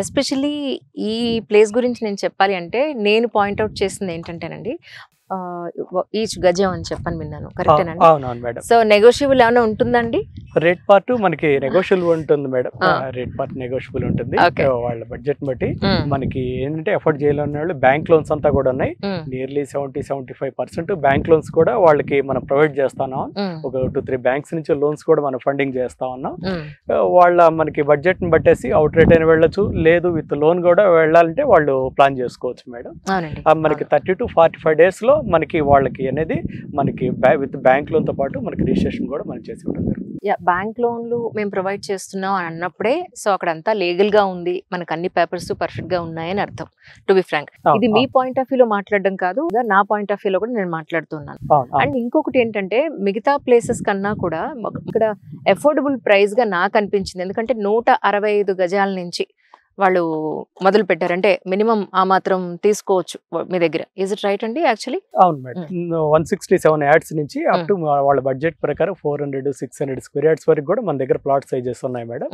Especially ఈ place గురించి నేను చెప్పాలి అంటే, నేను పాయింట్ ఔట్ చేసింది ఏంటంటేనండి, ఈచ్ గజం అని చెప్పని విన్నాను. కరెక్టేనండి? అవునవును మేడం. సో, నెగోషియబుల్ ఏమైనా ఉంటుందండి? రేట్ పార్ట్ మనకి నెగోషియబుల్ ఉంటుంది మేడం. రేట్ పార్ట్ నెగోషియబుల్ ఉంటుంది. ఓకే. వాళ్ళ బడ్జెట్ బట్టి హ్మ్. మనకి ఏంటంటే ఎఫర్ట్ చేయలేని వాళ్ళు బ్యాంక్ లోన్స్ అంతా కూడా ఉన్నాయి. హ్మ్. నియర్లీ 70-75% బ్యాంక్ లోన్స్ కూడా వాళ్ళకి మనం ప్రొవైడ్ చేస్తున్నాం. హ్మ్. ఒక 2-3 బ్యాంక్స్ నుంచి లోన్స్ కూడా మనం ఫండింగ్ చేస్తా ఉన్నాం. హ్మ్. వాళ్ళ మనకి బడ్జెట్ ని బట్టేసి అవుట్ రేట్ అయినా వెళ్ళొచ్చు, లేదు విత్ లోన్ కూడా వెళ్ళాలంటే వాళ్ళు ప్లాన్ చేసుకోవచ్చు మేడం. అవునండి. మనకి 30 to 45 days లో మనకి వాళ్ళకి అనేది మనకి విత్ బ్యాంక్ లోన్ తో పాటు మనకి రిజిస్ట్రేషన్ కూడా మనం చేసి ఉంటుంది. బ్యాంక్ లోన్లు మేము ప్రొవైడ్ చేస్తున్నాం అని అన్నప్పుడే, సో అక్కడంతా లీగల్ గా ఉంది, మనకు అన్ని పేపర్స్ పర్ఫెక్ట్ గా ఉన్నాయని అర్థం. టు బి ఫ్రాంక్, ఇది మీ పాయింట్ ఆఫ్ వ్యూలో మాట్లాడడం కాదు, నా పాయింట్ ఆఫ్ వ్యూలో కూడా నేను మాట్లాడుతున్నాను. అండ్ ఇంకొకటి ఏంటంటే, మిగతా ప్లేసెస్ కన్నా కూడా ఇక్కడ అఫోర్డబుల్ ప్రైస్ గా నాకు అనిపించింది. ఎందుకంటే 165 గజాల నుంచి వాళ్ళు మొదలు పెట్టారు. అంటే మినిమం ఆ మాత్రం తీసుకోవచ్చు మీ దగ్గర. ఇస్ ఇట్ రైట్ అండి? యాక్చువల్లీ అవును మేడం. 167 యాడ్స్ నుంచి అప్ టు వాళ్ళ బడ్జెట్ ప్రకారం 400-600 స్క్వేర్ యార్డ్స్ వరకు కూడా మన దగ్గర ప్లాట్ సైజెస్ ఉన్నాయి మేడం.